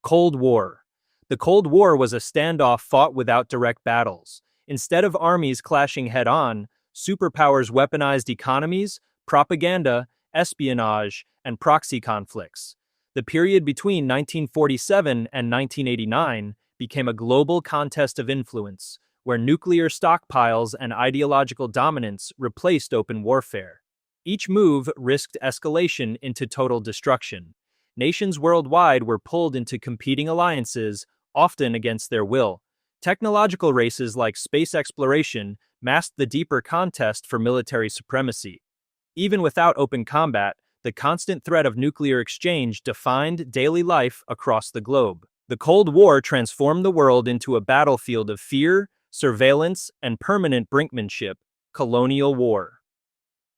Cold War. The Cold War was a standoff fought without direct battles. Instead of armies clashing head-on, superpowers weaponized economies, propaganda, espionage, and proxy conflicts. The period between 1947 and 1989 became a global contest of influence, where nuclear stockpiles and ideological dominance replaced open warfare. Each move risked escalation into total destruction. Nations worldwide were pulled into competing alliances, often against their will. Technological races like space exploration masked the deeper contest for military supremacy. Even without open combat, the constant threat of nuclear exchange defined daily life across the globe. The Cold War transformed the world into a battlefield of fear, surveillance, and permanent brinkmanship. Colonial War.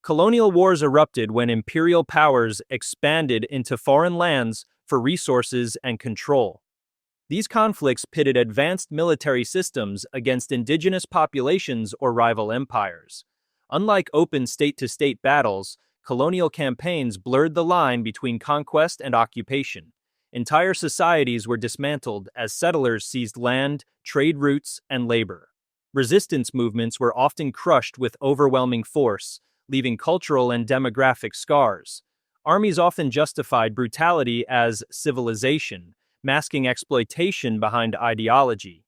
Colonial wars erupted when imperial powers expanded into foreign lands for resources and control. These conflicts pitted advanced military systems against indigenous populations or rival empires. Unlike open state-to-state battles, colonial campaigns blurred the line between conquest and occupation. Entire societies were dismantled as settlers seized land, trade routes, and labor. Resistance movements were often crushed with overwhelming force, leaving cultural and demographic scars. Armies often justified brutality as civilization, masking exploitation behind ideology.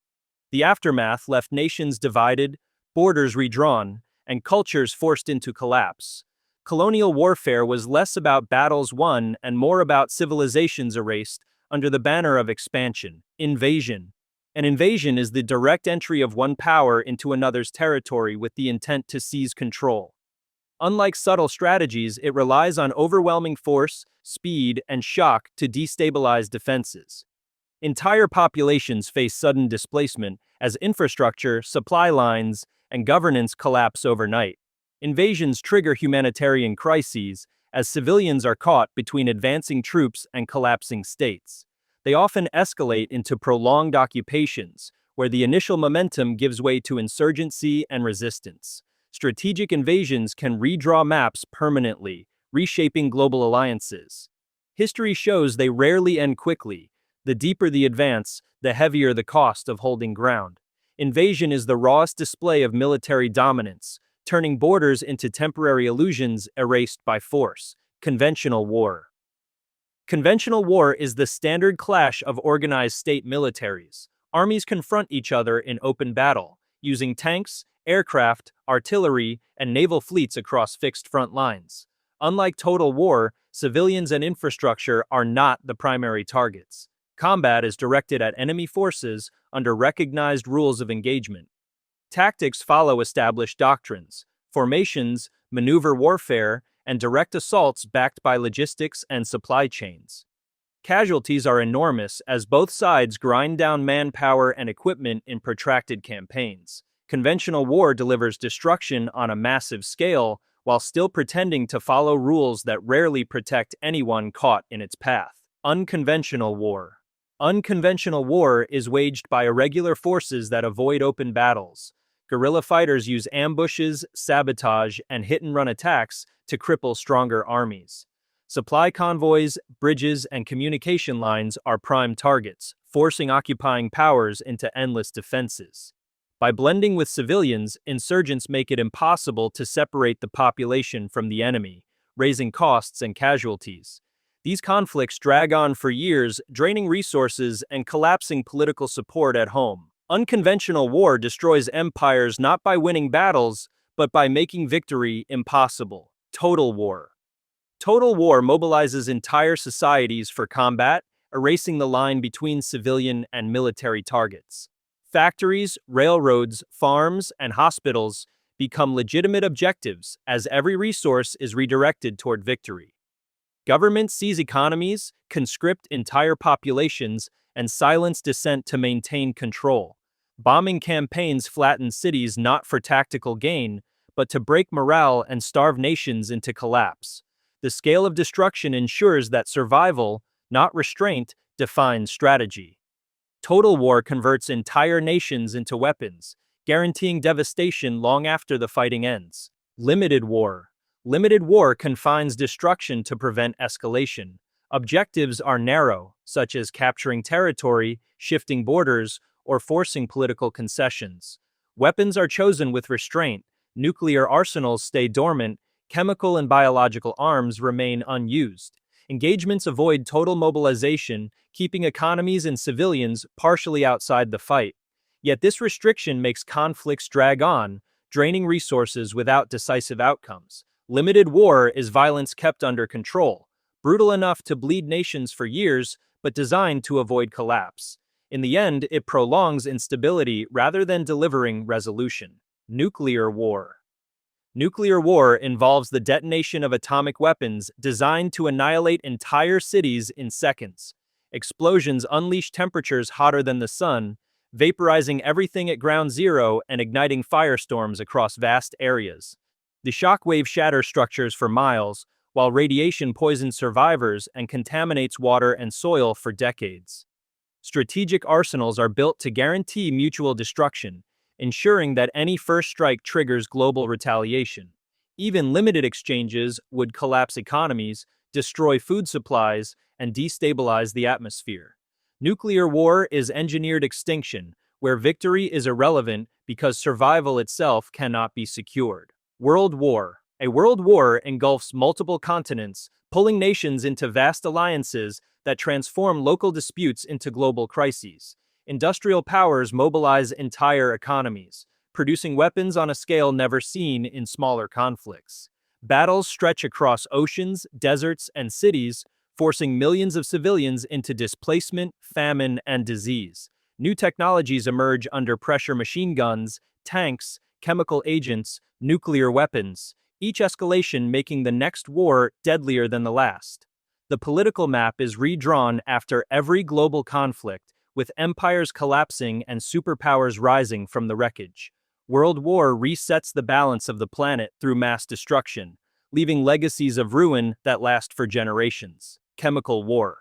The aftermath left nations divided, borders redrawn, and cultures forced into collapse. Colonial warfare was less about battles won and more about civilizations erased under the banner of expansion. Invasion. An invasion is the direct entry of one power into another's territory with the intent to seize control. Unlike subtle strategies, it relies on overwhelming force, speed, and shock to destabilize defenses. Entire populations face sudden displacement as infrastructure, supply lines, and governance collapse overnight. Invasions trigger humanitarian crises as civilians are caught between advancing troops and collapsing states. They often escalate into prolonged occupations, where the initial momentum gives way to insurgency and resistance. Strategic invasions can redraw maps permanently, reshaping global alliances. History shows they rarely end quickly. The deeper the advance, the heavier the cost of holding ground. Invasion is the rawest display of military dominance, turning borders into temporary illusions erased by force. Conventional war. Conventional war is the standard clash of organized state militaries. Armies confront each other in open battle, using tanks, aircraft, artillery, and naval fleets across fixed front lines. Unlike total war, civilians and infrastructure are not the primary targets. Combat is directed at enemy forces under recognized rules of engagement. Tactics follow established doctrines, formations, maneuver warfare, and direct assaults backed by logistics and supply chains. Casualties are enormous as both sides grind down manpower and equipment in protracted campaigns. Conventional war delivers destruction on a massive scale while still pretending to follow rules that rarely protect anyone caught in its path. Unconventional war. Unconventional war is waged by irregular forces that avoid open battles. Guerrilla fighters use ambushes, sabotage, and hit-and-run attacks to cripple stronger armies. Supply convoys, bridges, and communication lines are prime targets, forcing occupying powers into endless defenses. By blending with civilians, insurgents make it impossible to separate the population from the enemy, raising costs and casualties. These conflicts drag on for years, draining resources and collapsing political support at home. Unconventional war destroys empires not by winning battles, but by making victory impossible. Total war. Total war mobilizes entire societies for combat, erasing the line between civilian and military targets. Factories, railroads, farms, and hospitals become legitimate objectives as every resource is redirected toward victory. Governments seize economies, conscript entire populations, and silence dissent to maintain control. Bombing campaigns flatten cities not for tactical gain, but to break morale and starve nations into collapse. The scale of destruction ensures that survival, not restraint, defines strategy. Total war converts entire nations into weapons, guaranteeing devastation long after the fighting ends. Limited war. Limited war confines destruction to prevent escalation. Objectives are narrow, such as capturing territory, shifting borders, or forcing political concessions. Weapons are chosen with restraint, nuclear arsenals stay dormant, chemical and biological arms remain unused. Engagements avoid total mobilization, keeping economies and civilians partially outside the fight. Yet this restriction makes conflicts drag on, draining resources without decisive outcomes. Limited war is violence kept under control, brutal enough to bleed nations for years, but designed to avoid collapse. In the end, it prolongs instability rather than delivering resolution. Nuclear war. Nuclear war involves the detonation of atomic weapons designed to annihilate entire cities in seconds. Explosions unleash temperatures hotter than the sun, vaporizing everything at ground zero and igniting firestorms across vast areas. The shockwave shatters structures for miles, while radiation poisons survivors and contaminates water and soil for decades. Strategic arsenals are built to guarantee mutual destruction, ensuring that any first strike triggers global retaliation. Even limited exchanges would collapse economies, destroy food supplies, and destabilize the atmosphere. Nuclear war is engineered extinction, where victory is irrelevant because survival itself cannot be secured. World war. A world war engulfs multiple continents, pulling nations into vast alliances that transform local disputes into global crises. Industrial powers mobilize entire economies, producing weapons on a scale never seen in smaller conflicts. Battles stretch across oceans, deserts, and cities, forcing millions of civilians into displacement, famine, and disease. New technologies emerge under pressure: machine guns, tanks, chemical agents, nuclear weapons, each escalation making the next war deadlier than the last. The political map is redrawn after every global conflict, with empires collapsing and superpowers rising from the wreckage. World war resets the balance of the planet through mass destruction, leaving legacies of ruin that last for generations. Chemical war.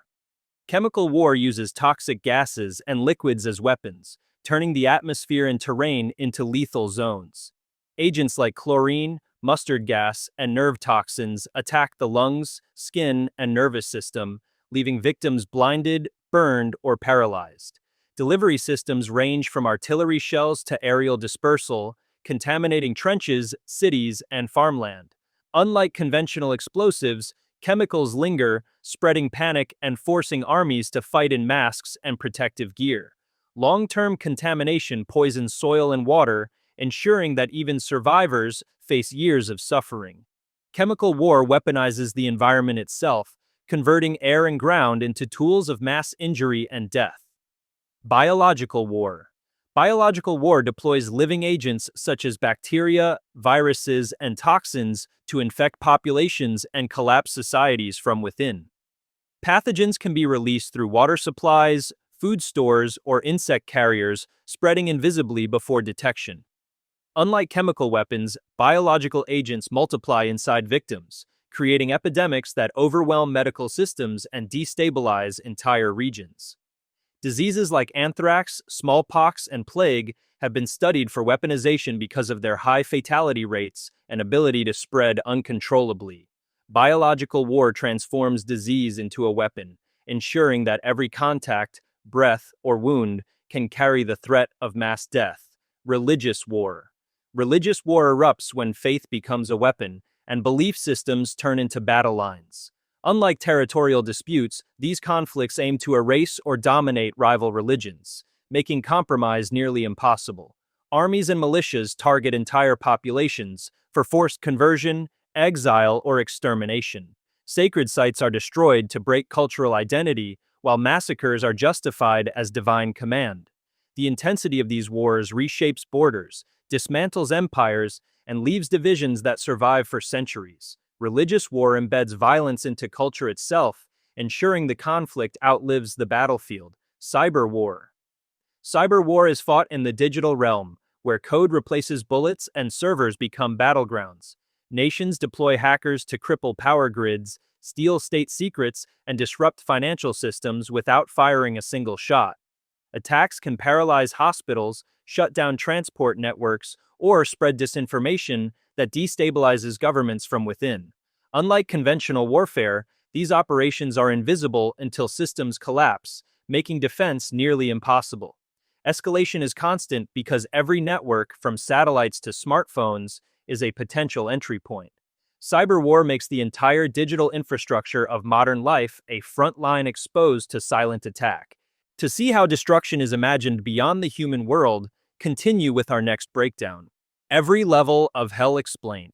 Chemical war uses toxic gases and liquids as weapons, turning the atmosphere and terrain into lethal zones. Agents like chlorine, mustard gas, and nerve toxins attack the lungs, skin, and nervous system, leaving victims blinded, burned, or paralyzed. Delivery systems range from artillery shells to aerial dispersal, contaminating trenches, cities, and farmland. Unlike conventional explosives, chemicals linger, spreading panic and forcing armies to fight in masks and protective gear. Long-term contamination poisons soil and water, ensuring that even survivors face years of suffering. Chemical war weaponizes the environment itself, converting air and ground into tools of mass injury and death. Biological war. Biological war deploys living agents such as bacteria, viruses, and toxins to infect populations and collapse societies from within. Pathogens can be released through water supplies, food stores, or insect carriers, spreading invisibly before detection. Unlike chemical weapons, biological agents multiply inside victims, creating epidemics that overwhelm medical systems and destabilize entire regions. Diseases like anthrax, smallpox, and plague have been studied for weaponization because of their high fatality rates and ability to spread uncontrollably. Biological war transforms disease into a weapon, ensuring that every contact, breath, or wound can carry the threat of mass death. Religious war. Religious war erupts when faith becomes a weapon, and belief systems turn into battle lines. Unlike territorial disputes, these conflicts aim to erase or dominate rival religions, making compromise nearly impossible. Armies and militias target entire populations for forced conversion, exile, or extermination. Sacred sites are destroyed to break cultural identity, while massacres are justified as divine command. The intensity of these wars reshapes borders, dismantles empires, and leaves divisions that survive for centuries. Religious war embeds violence into culture itself, ensuring the conflict outlives the battlefield. Cyber war. Cyber war is fought in the digital realm, where code replaces bullets and servers become battlegrounds. Nations deploy hackers to cripple power grids, steal state secrets, and disrupt financial systems without firing a single shot. Attacks can paralyze hospitals, shut down transport networks, or spread disinformation that destabilizes governments from within. Unlike conventional warfare, These operations are invisible until systems collapse, making defense nearly impossible. Escalation is constant because every network, from satellites to smartphones, is a potential entry point. Cyber war makes the entire digital infrastructure of modern life a front line exposed to silent attack. To see how destruction is imagined beyond the human world, continue with our next breakdown. Every level of hell explained.